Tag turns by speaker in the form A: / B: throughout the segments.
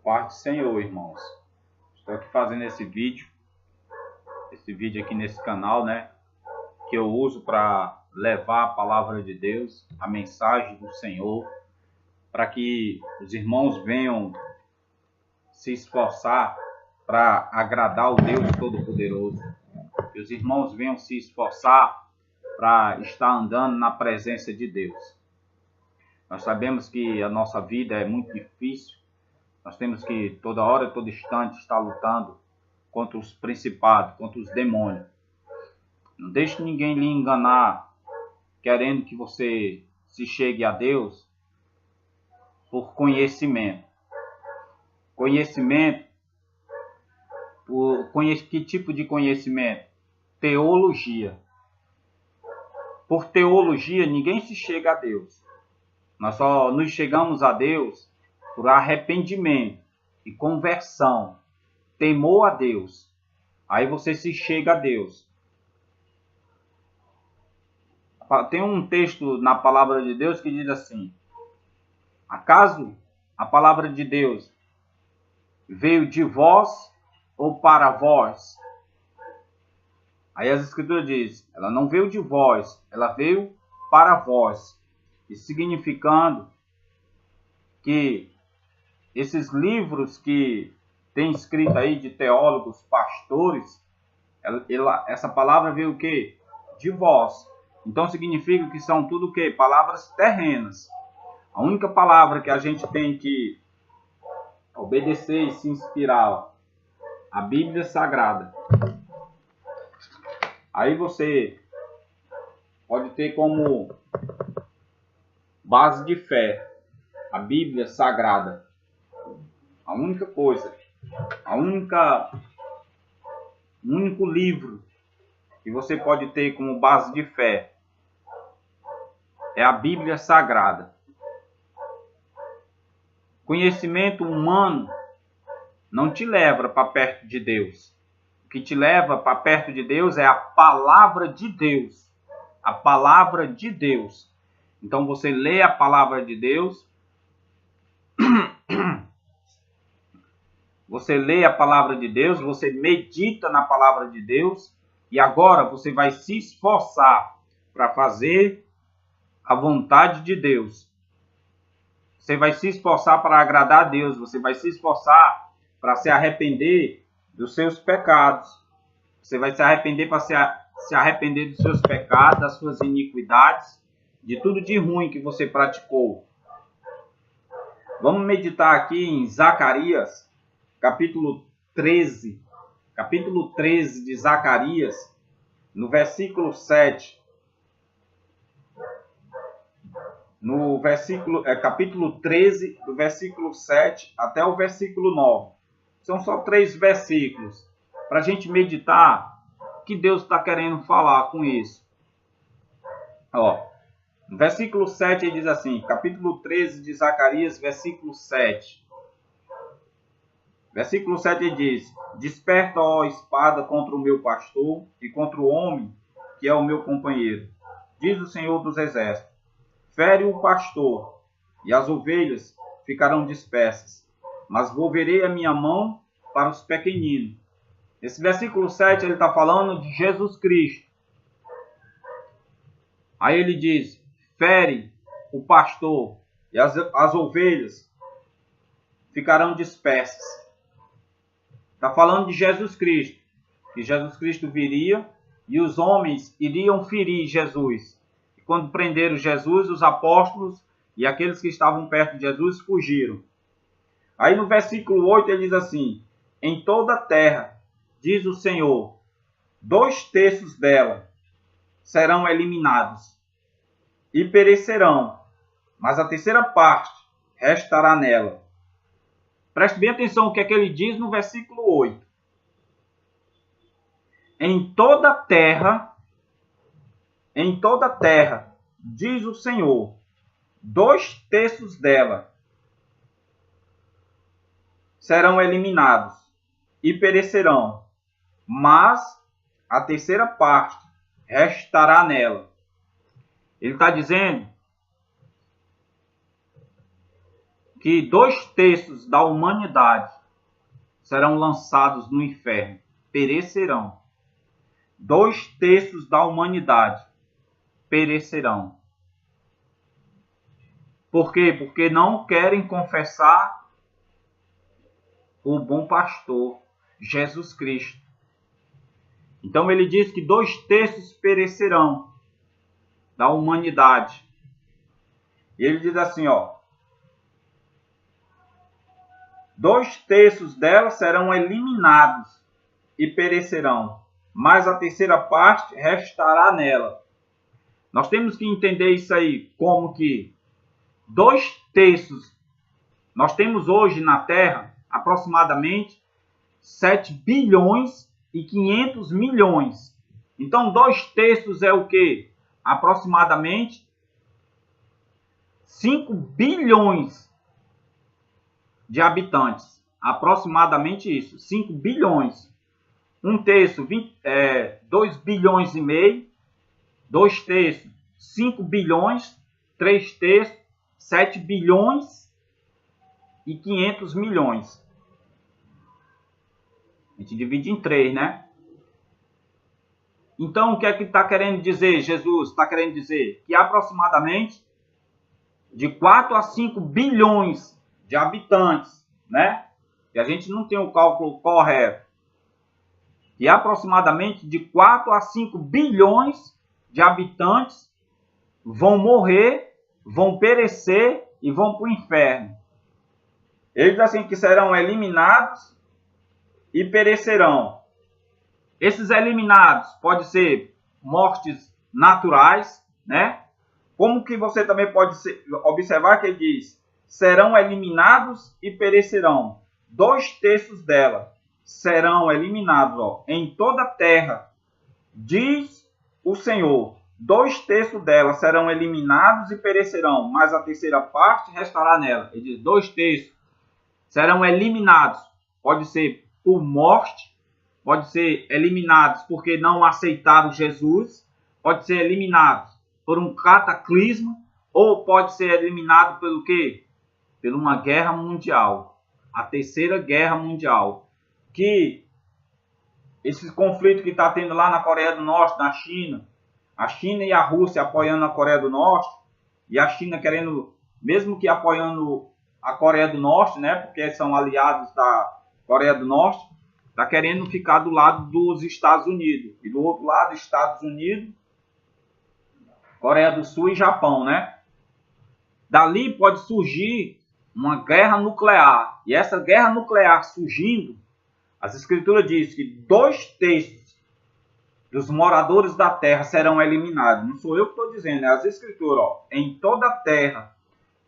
A: Paz do Senhor, irmãos. Estou aqui fazendo esse vídeo aqui nesse canal, né? Que eu uso para levar a palavra de Deus, a mensagem do Senhor, para que os irmãos venham se esforçar para agradar o Deus Todo-Poderoso. Que os irmãos venham se esforçar para estar andando na presença de Deus. Nós sabemos que a nossa vida é muito difícil. Nós temos que toda hora, todo instante, estar lutando contra os principados, contra os demônios. Não deixe ninguém lhe enganar, querendo que você se chegue a Deus por conhecimento. Conhecimento, que tipo de conhecimento? Teologia. Por teologia, ninguém se chega a Deus. Nós só nos chegamos a Deus por arrependimento e conversão, temor a Deus. Aí você se chega a Deus. Tem um texto na palavra de Deus que diz assim: acaso a palavra de Deus veio de vós ou para vós? Aí as escrituras dizem, ela não veio de vós, ela veio para vós. E significando que esses livros que tem escrito aí de teólogos, pastores, essa palavra veio o quê? De vós. Então significa que são tudo o quê? Palavras terrenas. A única palavra que a gente tem que obedecer e se inspirar, a Bíblia Sagrada. Aí você pode ter como base de fé a Bíblia Sagrada. A única coisa, o único livro que você pode ter como base de fé é a Bíblia Sagrada. Conhecimento humano não te leva para perto de Deus. O que te leva para perto de Deus é a palavra de Deus. A palavra de Deus. Então você lê a palavra de Deus. Você lê a palavra de Deus, você medita na palavra de Deus e agora você vai se esforçar para fazer a vontade de Deus. Você vai se esforçar para agradar a Deus, você vai se esforçar para se arrepender dos seus pecados. Você vai se arrepender para se arrepender dos seus pecados, das suas iniquidades, de tudo de ruim que você praticou. Vamos meditar aqui em Zacarias, capítulo 13. Capítulo 13 de Zacarias, no versículo 7. No capítulo 13, do versículo 7 até o versículo 9. São só 3 versículos para a gente meditar o que Deus está querendo falar com isso. No versículo 7 ele diz assim, capítulo 13 de Zacarias, versículo 7. Versículo 7 ele diz: desperta, ó espada, contra o meu pastor e contra o homem que é o meu companheiro. Diz o Senhor dos Exércitos: fere o pastor, e as ovelhas ficarão dispersas, mas volverei a minha mão para os pequeninos. Esse versículo 7 ele está falando de Jesus Cristo. Aí ele diz: fere o pastor, e as ovelhas ficarão dispersas. Está falando de Jesus Cristo, que Jesus Cristo viria e os homens iriam ferir Jesus. E quando prenderam Jesus, os apóstolos e aqueles que estavam perto de Jesus fugiram. Aí no versículo 8 ele diz assim: em toda a terra, diz o Senhor, 2/3 dela serão eliminados e perecerão, mas a 3ª parte restará nela. Preste bem atenção o que é que ele diz no versículo 8. Em toda a terra, diz o Senhor, 2/3 dela serão eliminados e perecerão, mas a 3ª parte restará nela. Ele está dizendo que 2/3 da humanidade serão lançados no inferno, perecerão. 2/3 da humanidade perecerão. Por quê? Porque não querem confessar o bom pastor, Jesus Cristo. Então ele diz que 2/3 perecerão da humanidade. E ele diz assim, ó, 2/3 delas serão eliminados e perecerão, mas a terceira parte restará nela. Nós temos que entender isso aí como que 2/3, nós temos hoje na Terra aproximadamente 7 bilhões e 500 milhões. Então 2/3 é o que? Aproximadamente 5 bilhões de habitantes. Aproximadamente isso, 5 bilhões. 1/3, 2 bilhões e meio. 2/3, 5 bilhões. 3/3, 7 bilhões e 500 milhões. A gente divide em 3, né? Então, o que é que está querendo dizer? Jesus está querendo dizer que aproximadamente de 4 a 5 bilhões de habitantes, né? E a gente não tem o cálculo correto. E aproximadamente de 4 a 5 bilhões de habitantes vão morrer, vão perecer e vão para o inferno. Ele diz assim que serão eliminados e perecerão. Esses eliminados podem ser mortes naturais, né? Como que você também pode observar que ele diz, serão eliminados e perecerão. 2/3 dela serão eliminados, ó, em toda a terra, diz o Senhor. 2/3 dela serão eliminados e perecerão, mas a terceira parte restará nela. Ele diz, 2/3 serão eliminados. Pode ser por morte, pode ser eliminados porque não aceitaram Jesus, pode ser eliminados por um cataclisma, ou pode ser eliminado pelo quê? Por uma guerra mundial, a terceira guerra mundial, que esse conflito que está tendo lá na Coreia do Norte, na China, a China e a Rússia apoiando a Coreia do Norte, e a China querendo, mesmo que apoiando a Coreia do Norte, né, porque são aliados da Coreia do Norte, está querendo ficar do lado dos Estados Unidos. E do outro lado, Estados Unidos, Coreia do Sul e Japão, né? Dali pode surgir uma guerra nuclear. E essa guerra nuclear surgindo, as Escrituras dizem que 2/3 dos moradores da terra serão eliminados. Não sou eu que estou dizendo, é as Escrituras. Ó. Em toda a terra,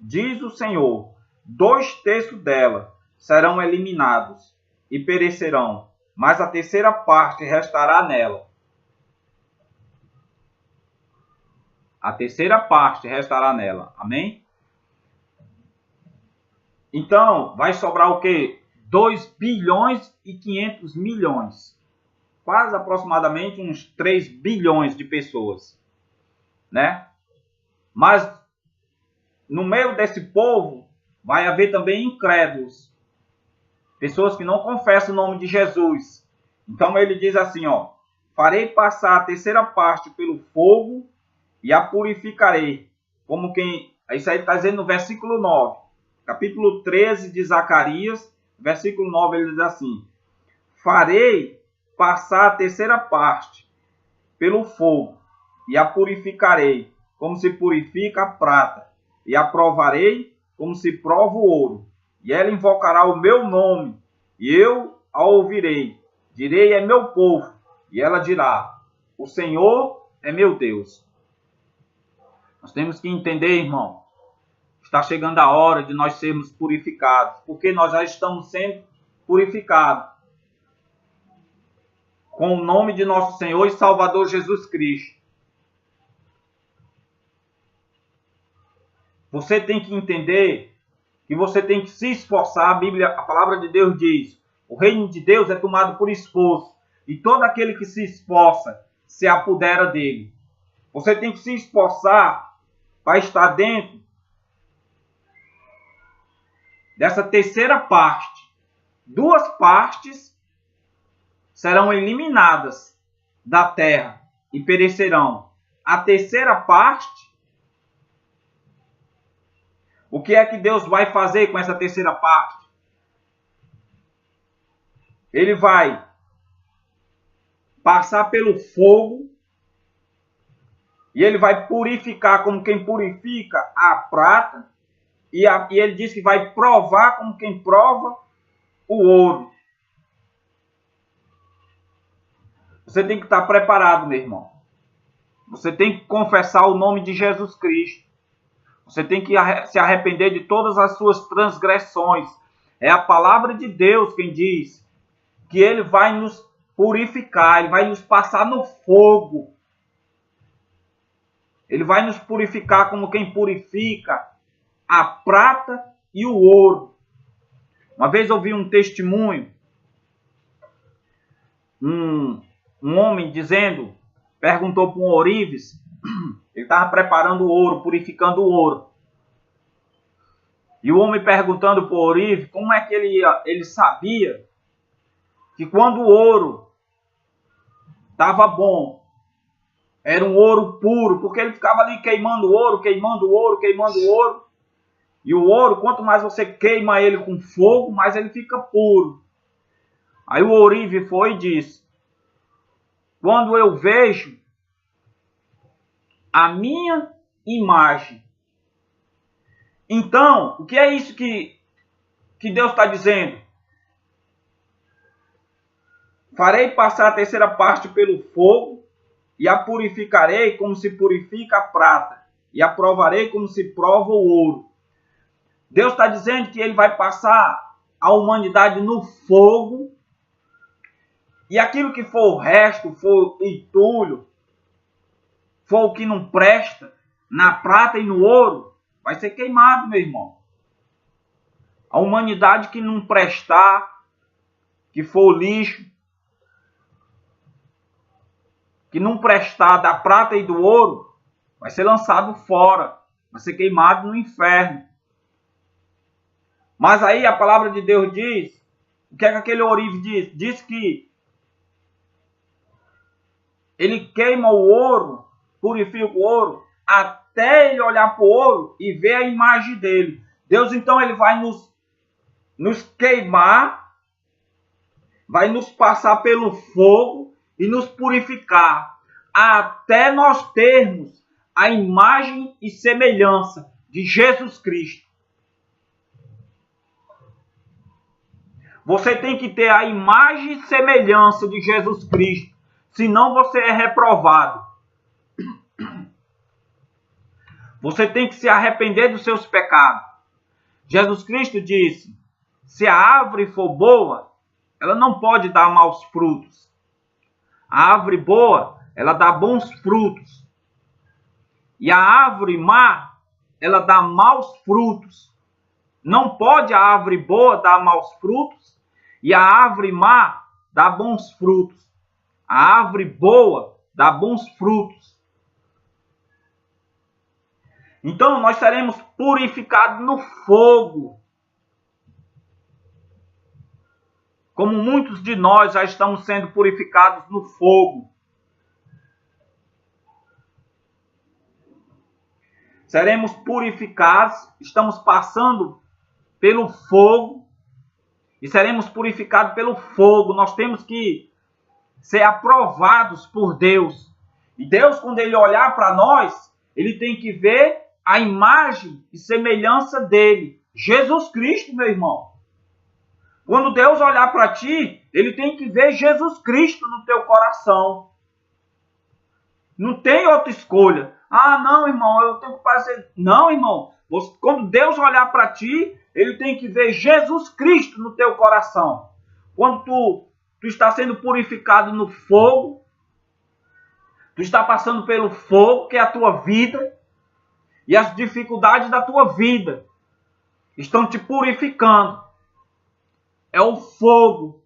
A: diz o Senhor, 2/3 dela serão eliminados e perecerão, mas a terceira parte restará nela. A terceira parte restará nela. Amém? Então, vai sobrar o quê? 2 bilhões e 500 milhões. Quase aproximadamente uns 3 bilhões de pessoas. Né? Mas, no meio desse povo, vai haver também incrédulos. Pessoas que não confessam o nome de Jesus. Então ele diz assim, ó, farei passar a terceira parte pelo fogo e a purificarei. Como quem... Isso aí está dizendo no versículo 9. Capítulo 13 de Zacarias, versículo 9, ele diz assim, farei passar a terceira parte pelo fogo e a purificarei, como se purifica a prata, e a provarei como se prova o ouro. E ela invocará o meu nome, e eu a ouvirei. Direi, é meu povo, e ela dirá, o Senhor é meu Deus. Nós temos que entender, irmão, está chegando a hora de nós sermos purificados, porque nós já estamos sendo purificados com o nome de nosso Senhor e Salvador Jesus Cristo. Você tem que entender que você tem que se esforçar. A Bíblia, a palavra de Deus diz, o reino de Deus é tomado por esforço, e todo aquele que se esforça se apodera dele. Você tem que se esforçar para estar dentro dessa terceira parte, 2 partes serão eliminadas da terra e perecerão. A terceira parte, o que é que Deus vai fazer com essa terceira parte? Ele vai passar pelo fogo e ele vai purificar como quem purifica a prata e ele diz que vai provar como quem prova o ouro. Você tem que estar preparado, meu irmão. Você tem que confessar o nome de Jesus Cristo. Você tem que se arrepender de todas as suas transgressões. É a palavra de Deus quem diz que ele vai nos purificar, ele vai nos passar no fogo. Ele vai nos purificar como quem purifica a prata e o ouro. Uma vez eu vi um testemunho, um homem dizendo, perguntou para um ourives, ele estava preparando o ouro, purificando o ouro. E o homem perguntando para o ourives como é que ele sabia que quando o ouro estava bom, era um ouro puro, porque ele ficava ali queimando o ouro, queimando o ouro, queimando o ouro. E o ouro, quanto mais você queima ele com fogo, mais ele fica puro. Aí o ourive foi e disse, quando eu vejo a minha imagem. Então, o que é isso que Deus está dizendo? Farei passar a terceira parte pelo fogo e a purificarei como se purifica a prata e a provarei como se prova o ouro. Deus está dizendo que ele vai passar a humanidade no fogo e aquilo que for o resto, for entulho, for o que não presta, na prata e no ouro, vai ser queimado, meu irmão. A humanidade que não prestar, que for lixo, que não prestar da prata e do ouro, vai ser lançado fora, vai ser queimado no inferno. Mas aí a palavra de Deus diz, o que é que aquele ourive diz? Diz que ele queima o ouro, purifica o ouro, até ele olhar para o ouro e ver a imagem dele. Deus então ele vai nos queimar, vai nos passar pelo fogo e nos purificar, até nós termos a imagem e semelhança de Jesus Cristo. Você tem que ter a imagem e semelhança de Jesus Cristo, senão você é reprovado. Você tem que se arrepender dos seus pecados. Jesus Cristo disse, se a árvore for boa, ela não pode dar maus frutos. A árvore boa, ela dá bons frutos. E a árvore má, ela dá maus frutos. Não pode a árvore boa dar maus frutos e a árvore má dar bons frutos. A árvore boa dá bons frutos. Então nós seremos purificados no fogo. Como muitos de nós já estamos sendo purificados no fogo. Seremos purificados, estamos passando pelo fogo e seremos purificados pelo fogo. Nós temos que ser aprovados por Deus. E Deus, quando ele olhar para nós, ele tem que ver a imagem e semelhança dele. Jesus Cristo, meu irmão. Quando Deus olhar para ti, ele tem que ver Jesus Cristo no teu coração. Não tem outra escolha. Ah, não, irmão, eu tenho que fazer... Não, irmão. Quando Deus olhar para ti, ele tem que ver Jesus Cristo no teu coração. Quando tu está sendo purificado no fogo, tu está passando pelo fogo, que é a tua vida, e as dificuldades da tua vida estão te purificando. É o fogo.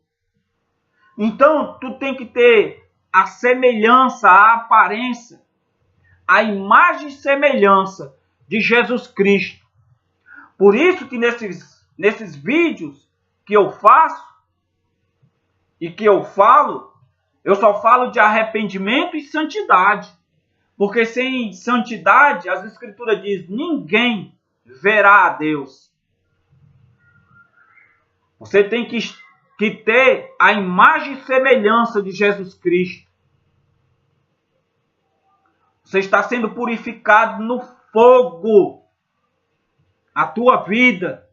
A: Então, tu tem que ter a semelhança, a aparência, a imagem e semelhança de Jesus Cristo. Por isso que nesses nesses vídeos que eu faço e que eu falo, eu só falo de arrependimento e santidade. Porque sem santidade, as Escrituras dizem, ninguém verá a Deus. Você tem que ter a imagem e semelhança de Jesus Cristo. Você está sendo purificado no fogo. A tua vida.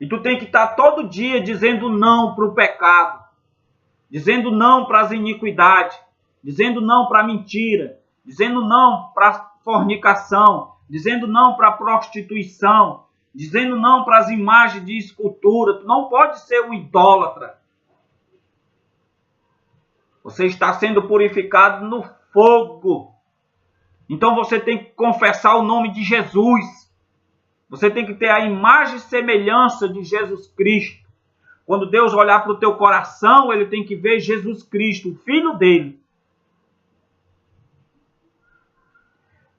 A: E tu tem que estar todo dia dizendo não para o pecado. Dizendo não para as iniquidades. Dizendo não para a mentira. Dizendo não para a fornicação. Dizendo não para a prostituição. Dizendo não para as imagens de escultura. Tu não pode ser um idólatra. Você está sendo purificado no fogo. Então você tem que confessar o nome de Jesus. Você tem que ter a imagem e semelhança de Jesus Cristo. Quando Deus olhar para o teu coração, ele tem que ver Jesus Cristo, o Filho dele.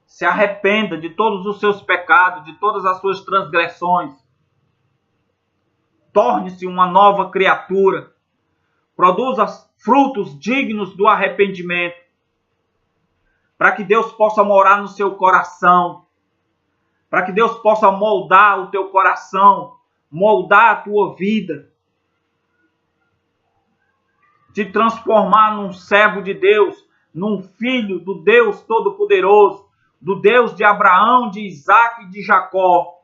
A: Se arrependa de todos os seus pecados, de todas as suas transgressões. Torne-se uma nova criatura. Produza frutos dignos do arrependimento. Para que Deus possa morar no seu coração. Para que Deus possa moldar o teu coração. Moldar a tua vida. Te transformar num servo de Deus. Num filho do Deus Todo-Poderoso. Do Deus de Abraão, de Isaac e de Jacó.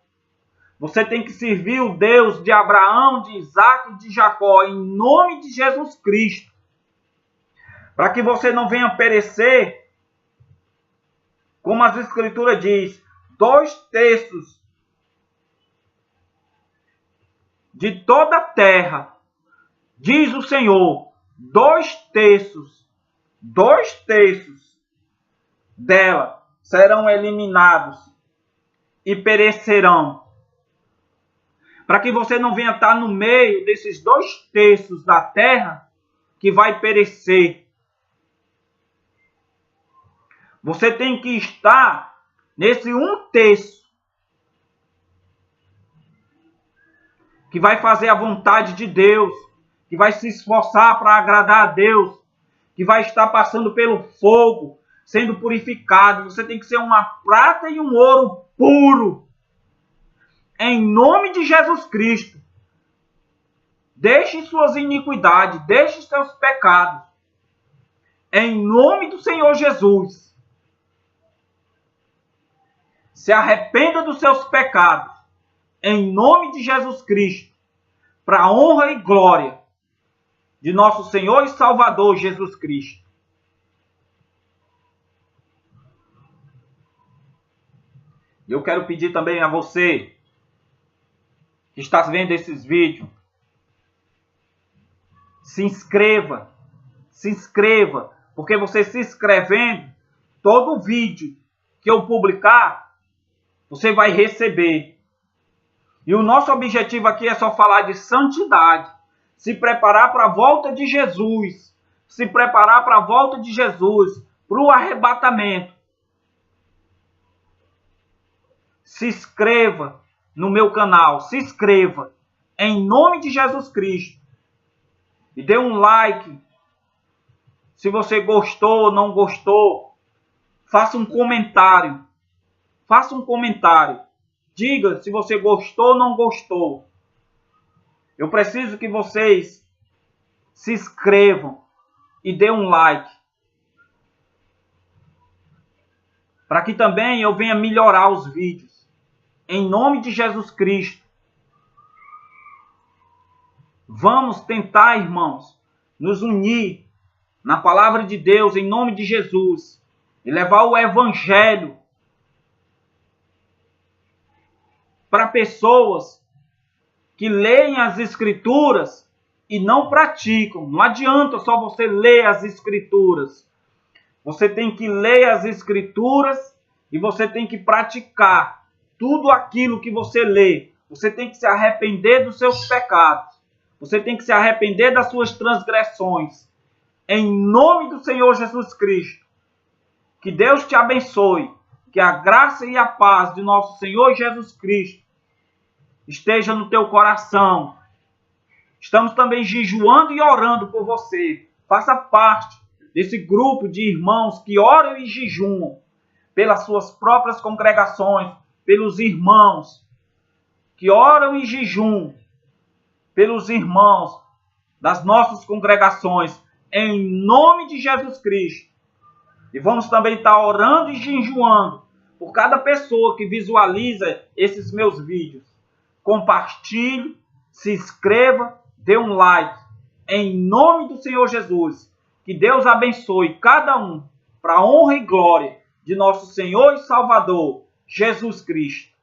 A: Você tem que servir o Deus de Abraão, de Isaac e de Jacó. Em nome de Jesus Cristo. Para que você não venha perecer. Como as Escrituras diz, 2/3 de toda a terra, diz o Senhor, 2/3 dela serão eliminados e perecerão. Para que você não venha estar no meio desses 2/3 da terra que vai perecer. Você tem que estar nesse 1/3 que vai fazer a vontade de Deus, que vai se esforçar para agradar a Deus, que vai estar passando pelo fogo, sendo purificado. Você tem que ser uma prata e um ouro puro. Em nome de Jesus Cristo. Deixe suas iniquidades, deixe seus pecados. Em nome do Senhor Jesus. Se arrependa dos seus pecados, em nome de Jesus Cristo, para a honra e glória de nosso Senhor e Salvador Jesus Cristo. Eu quero pedir também a você que está vendo esses vídeos, se inscreva, porque você se inscrevendo, todo vídeo que eu publicar, você vai receber. E o nosso objetivo aqui é só falar de santidade. Se preparar para a volta de Jesus. Se preparar para a volta de Jesus. Para o arrebatamento. Se inscreva no meu canal. Se inscreva. Em nome de Jesus Cristo. E dê um like. Se você gostou ou não gostou. Faça um comentário. Faça um comentário. Diga se você gostou ou não gostou. Eu preciso que vocês se inscrevam e dê um like. Para que também eu venha melhorar os vídeos. Em nome de Jesus Cristo. Vamos tentar, irmãos, nos unir na palavra de Deus em nome de Jesus. E levar o evangelho para pessoas que leem as Escrituras e não praticam. Não adianta só você ler as Escrituras. Você tem que ler as Escrituras e você tem que praticar tudo aquilo que você lê. Você tem que se arrepender dos seus pecados. Você tem que se arrepender das suas transgressões. Em nome do Senhor Jesus Cristo. Que Deus te abençoe. Que a graça e a paz de nosso Senhor Jesus Cristo esteja no teu coração. Estamos também jejuando e orando por você. Faça parte desse grupo de irmãos que oram e jejuam pelas suas próprias congregações, pelos irmãos que oram e jejuam pelos irmãos das nossas congregações, em nome de Jesus Cristo. E vamos também estar orando e jejuando por cada pessoa que visualiza esses meus vídeos. Compartilhe, se inscreva, dê um like. Em nome do Senhor Jesus. Que Deus abençoe cada um para a honra e glória de nosso Senhor e Salvador, Jesus Cristo.